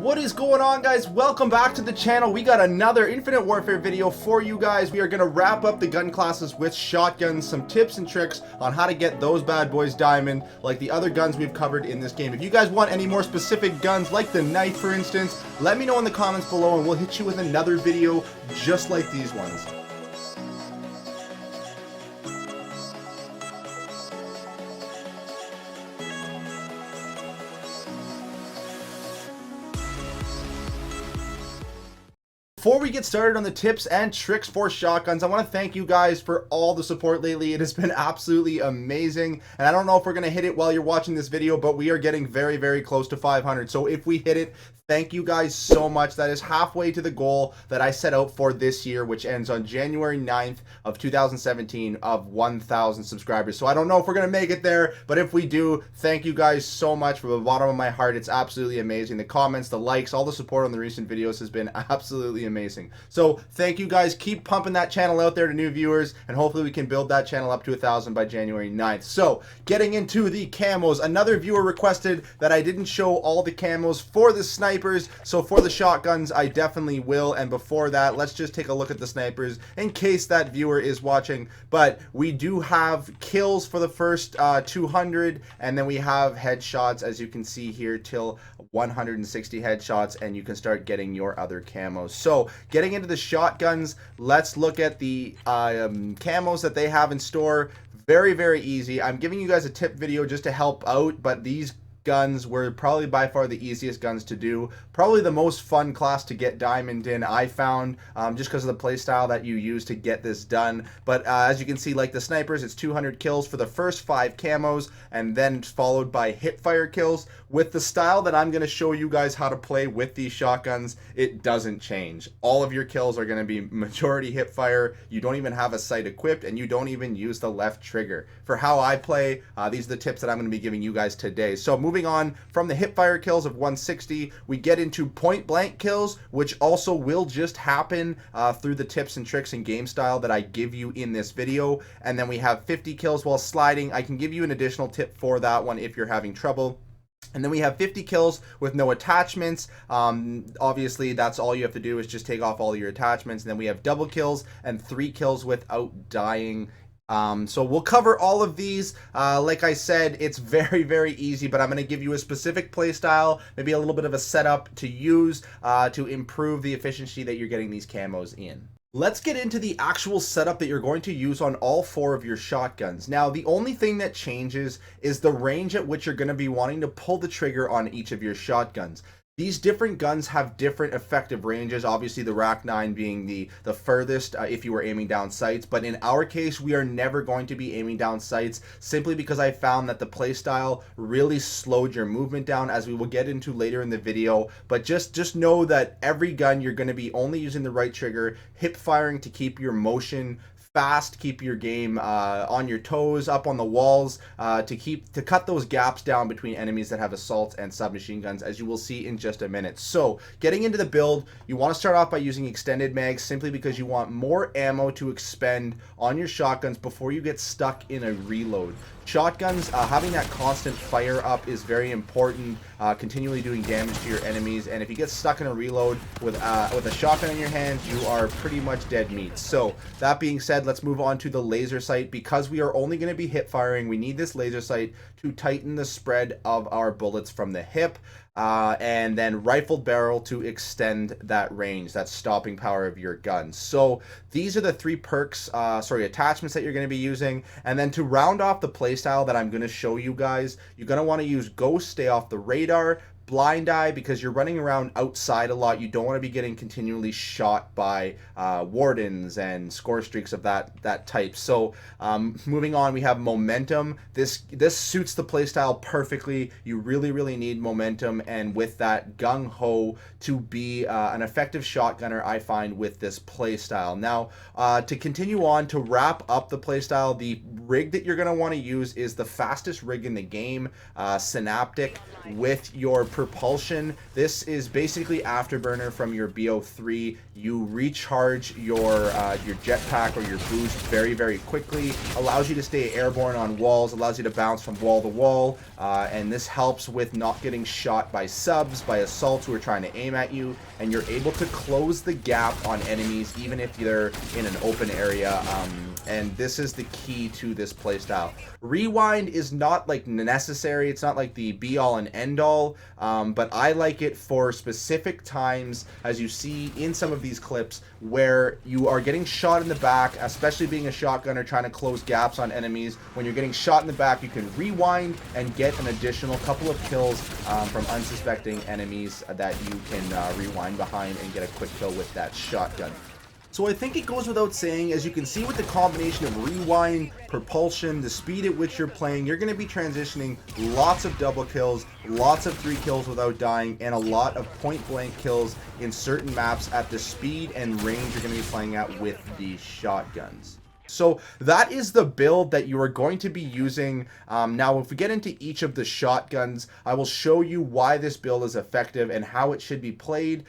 What is going on, guys? Welcome back to the channel. We got another Infinite Warfare video for you guys. We are going to wrap up the gun classes with shotguns, some tips and tricks on how to get those bad boys diamond like the other guns we've covered in this game. If you guys want any more specific guns like the knife, for instance, let me know in the comments below and we'll hit you with another video just like these ones. Before we get started on the tips and tricks for shotguns, I want to thank you guys for all the support lately. It has been absolutely amazing, and I don't know if we're going to hit it while you're watching this video, but we are getting very, very close to 500. So if we hit it, thank you guys so much. That is halfway to the goal that I set out for this year, which ends on January 9th of 2017 of 1,000 subscribers. So I don't know if we're going to make it there, but if we do, thank you guys so much from the bottom of my heart. It's absolutely amazing. The comments, the likes, all the support on the recent videos has been absolutely amazing. So thank you guys. Keep pumping that channel out there to new viewers, and hopefully we can build that channel up to 1,000 by January 9th. So getting into the camos, another viewer requested that I didn't show all the camos for the snipers. So for the shotguns, I definitely will. And before that, let's just take a look at the snipers in case that viewer is watching. But we do have kills for the first 200, and then we have headshots, as you can see here, till 160 headshots, and you can start getting your other camos. So getting into the shotguns, let's look at the camos that they have in store. Very, very easy. I'm giving you guys a tip video just to help out, but these guns were probably by far the easiest guns to do. Probably the most fun class to get diamond in, I found, just because of the playstyle that you use to get this done. But as you can see, like the snipers, it's 200 kills for the first 5 camos, and then followed by hip fire kills. With the style that I'm going to show you guys how to play with these shotguns, it doesn't change. All of your kills are going to be majority hip fire. You don't even have a sight equipped, and you don't even use the left trigger. For how I play, these are the tips that I'm going to be giving you guys today. So moving on from the hip fire kills of 160, we get into point blank kills, which also will just happen through the tips and tricks and game style that I give you in this video. And then we have 50 kills while sliding. I can give you an additional tip for that one if you're having trouble. And then we have 50 kills with no attachments. Obviously, that's all you have to do is just take off all your attachments. And then we have double kills and 3 kills without dying. So we'll cover all of these. Like I said, it's very, very easy, but I'm going to give you a specific play style, maybe a little bit of a setup to use to improve the efficiency that you're getting these camos in. Let's get into the actual setup that you're going to use on all 4 of your shotguns. Now, the only thing that changes is the range at which you're going to be wanting to pull the trigger on each of your shotguns. These different guns have different effective ranges, obviously the Rack-9 being the furthest if you were aiming down sights, but in our case, we are never going to be aiming down sights simply because I found that the playstyle really slowed your movement down, as we will get into later in the video. But just know that every gun you're going to be only using the right trigger, hip firing to keep your motion fast, keep your game on your toes, up on the walls, to cut those gaps down between enemies that have assaults and submachine guns, as you will see in just a minute. So getting into the build, you want to start off by using extended mags simply because you want more ammo to expend on your shotguns before you get stuck in a reload. Shotguns, having that constant fire up is very important, continually doing damage to your enemies, and if you get stuck in a reload with a shotgun in your hand, you are pretty much dead meat. So that being said, let's move on to the laser sight. Because we are only going to be hip firing, we need this laser sight to tighten the spread of our bullets from the hip. And then rifled barrel to extend that range, that stopping power of your gun. So these are the 3 perks, attachments that you're going to be using. And then to round off the playstyle that I'm going to show you guys, you're going to want to use Ghost, stay off the radar, blind eye, because you're running around outside a lot. You don't want to be getting continually shot by wardens and score streaks of that type. So moving on, we have momentum. This suits the playstyle perfectly. You really need momentum, and with that, gung-ho to be an effective shotgunner, I find, with this playstyle. Now, to continue on, to wrap up the playstyle, the rig that you're going to want to use is the fastest rig in the game, Synaptic, with your propulsion. This is basically afterburner from your BO3. You recharge your jetpack or your boost very quickly. Allows you to stay airborne on walls. Allows you to bounce from wall to wall. And this helps with not getting shot by subs, by assaults who are trying to aim at you. And you're able to close the gap on enemies even if they're in an open area. And this is the key to this playstyle. Rewind is not like necessary. It's not like the be all and end all, but I like it for specific times, as you see in some of these clips, where you are getting shot in the back, especially being a shotgunner trying to close gaps on enemies. When you're getting shot in the back, you can rewind and get an additional couple of kills from unsuspecting enemies that you can rewind behind and get a quick kill with that shotgun. So I think it goes without saying, as you can see with the combination of rewind, propulsion, the speed at which you're playing, you're going to be transitioning lots of double kills, lots of 3 kills without dying, and a lot of point-blank kills in certain maps at the speed and range you're going to be playing at with these shotguns. So that is the build that you are going to be using. Now, if we get into each of the shotguns, I will show you why this build is effective and how it should be played.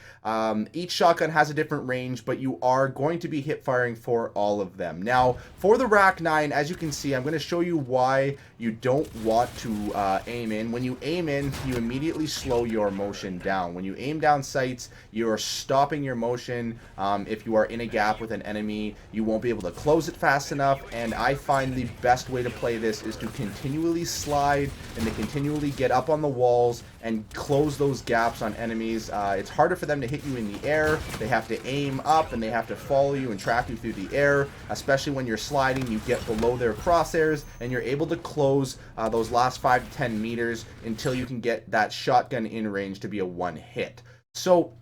Each shotgun has a different range, but you are going to be hip firing for all of them. Now, for the Rack-9, as you can see, I'm going to show you why you don't want to aim in. When you aim in, you immediately slow your motion down. When you aim down sights, you are stopping your motion. If you are in a gap with an enemy, you won't be able to close it fast enough, and I find the best way to play this is to continually slide and to continually get up on the walls and close those gaps on enemies. It's harder for them to hit you in the air. They have to aim up and they have to follow you and track you through the air, especially when you're sliding. You get below their crosshairs and you're able to close those last 5 to 10 meters until you can get that shotgun in range to be a one hit. So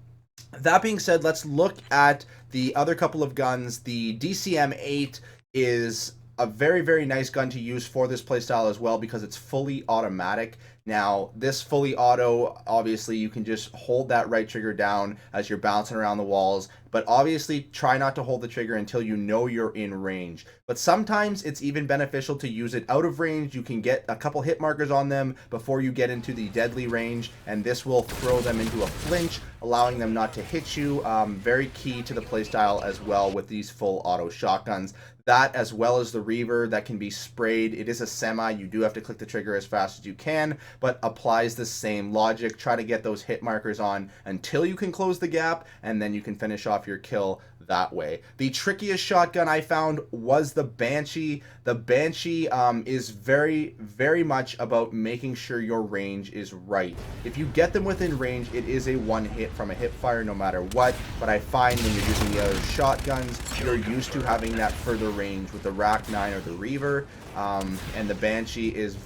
that being said, let's look at the other couple of guns. The DCM-8 is a very nice gun to use for this playstyle as well, because it's fully automatic. Now, this fully auto, obviously you can just hold that right trigger down as you're bouncing around the walls, but obviously try not to hold the trigger until you know you're in range. But sometimes it's even beneficial to use it out of range. You can get a couple hit markers on them before you get into the deadly range, and this will throw them into a flinch, allowing them not to hit you. Very key to the playstyle as well with these full auto shotguns. That, as well as the Reaver that can be sprayed. It is a semi. You do have to click the trigger as fast as you can, but applies the same logic. Try to get those hit markers on until you can close the gap, and then you can finish off your kill that way. The trickiest shotgun I found was the Banshee. The Banshee is very much about making sure your range is right. If you get them within range, it is a one hit from a hip fire no matter what, but I find when you're using the other shotguns, you're used to having that further range with the Rack-9 or the Reaver, and the Banshee is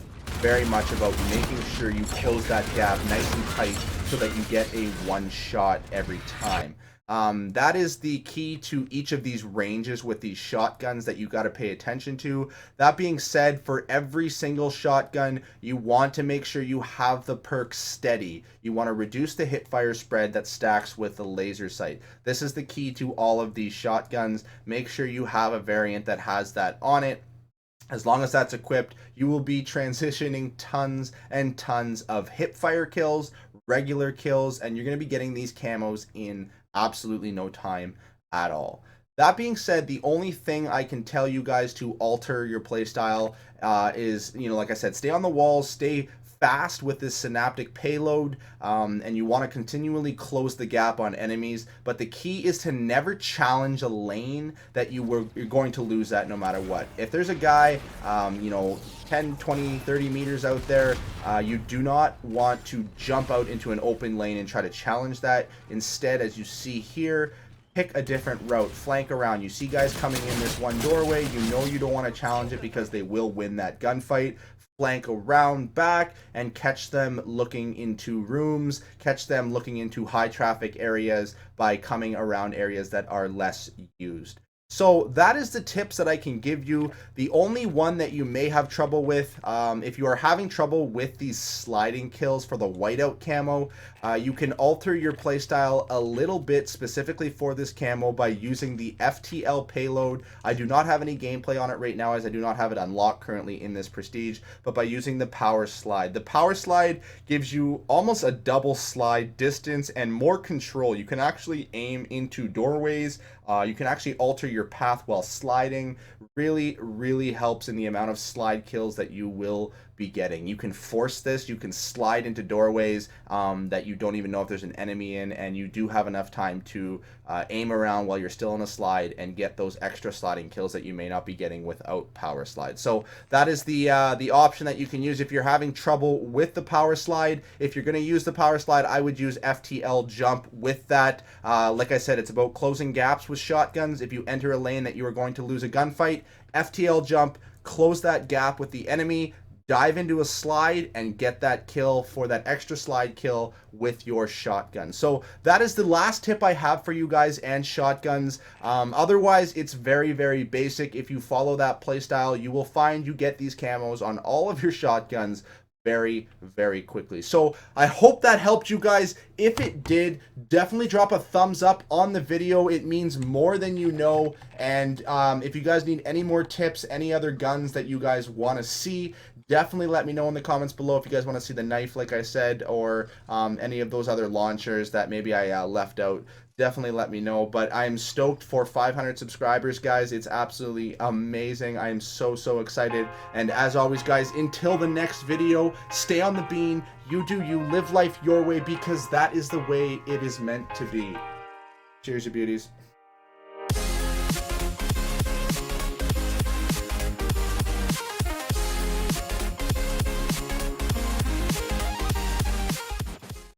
very much about making sure you close that gap nice and tight so that you get a one shot every time. That is the key to each of these ranges with these shotguns that you got to pay attention to. That being said, for every single shotgun, you want to make sure you have the perk steady. You want to reduce the hip fire spread that stacks with the laser sight. This is the key to all of these shotguns. Make sure you have a variant that has that on it. As long as that's equipped, you will be transitioning tons and tons of hip fire kills, regular kills, and you're going to be getting these camos in absolutely no time at all. That being said, the only thing I can tell you guys to alter your playstyle is, like I said, stay on the walls, stay fast with this synaptic payload, and you want to continually close the gap on enemies, but the key is to never challenge a lane that you're going to lose at no matter what. If there's a guy 10, 20, 30 meters out there, you do not want to jump out into an open lane and try to challenge that. Instead, as you see here, pick a different route, flank around. You see guys coming in this one doorway, you don't want to challenge it because they will win that gunfight. Flank around back and catch them looking into rooms, catch them looking into high traffic areas by coming around areas that are less used. So that is the tips that I can give you. The only one that you may have trouble with, if you are having trouble with these sliding kills for the whiteout camo, you can alter your playstyle a little bit specifically for this camo by using the FTL payload. I do not have any gameplay on it right now as I do not have it unlocked currently in this prestige, but by using the power slide. The power slide gives you almost a double slide distance and more control. You can actually aim into doorways. You can actually alter your path while sliding. Really helps in the amount of slide kills that you will be getting. You can force this. You can slide into doorways that you don't even know if there's an enemy in, and you do have enough time to aim around while you're still on a slide and get those extra sliding kills that you may not be getting without power slide. So that is the option that you can use if you're having trouble with the power slide. If you're going to use the power slide, I would use FTL jump with that. Like I said, it's about closing gaps with shotguns. If you enter a lane that you are going to lose a gunfight, FTL jump, close that gap with the enemy, dive into a slide and get that kill for that extra slide kill with your shotgun. So that is the last tip I have for you guys and shotguns. Otherwise, it's very basic. If you follow that playstyle, you will find you get these camos on all of your shotguns very quickly. So I hope that helped you guys. If it did, definitely drop a thumbs up on the video. It means more than you know. And if you guys need any more tips, any other guns that you guys want to see, definitely let me know in the comments below. If you guys want to see the knife, like I said, or any of those other launchers that maybe I left out, definitely let me know. But I'm stoked for 500 subscribers, guys. It's absolutely amazing. I am so excited. And as always, guys, until the next video, stay on the bean. You do you. Live life your way, because that is the way it is meant to be. Cheers, you beauties.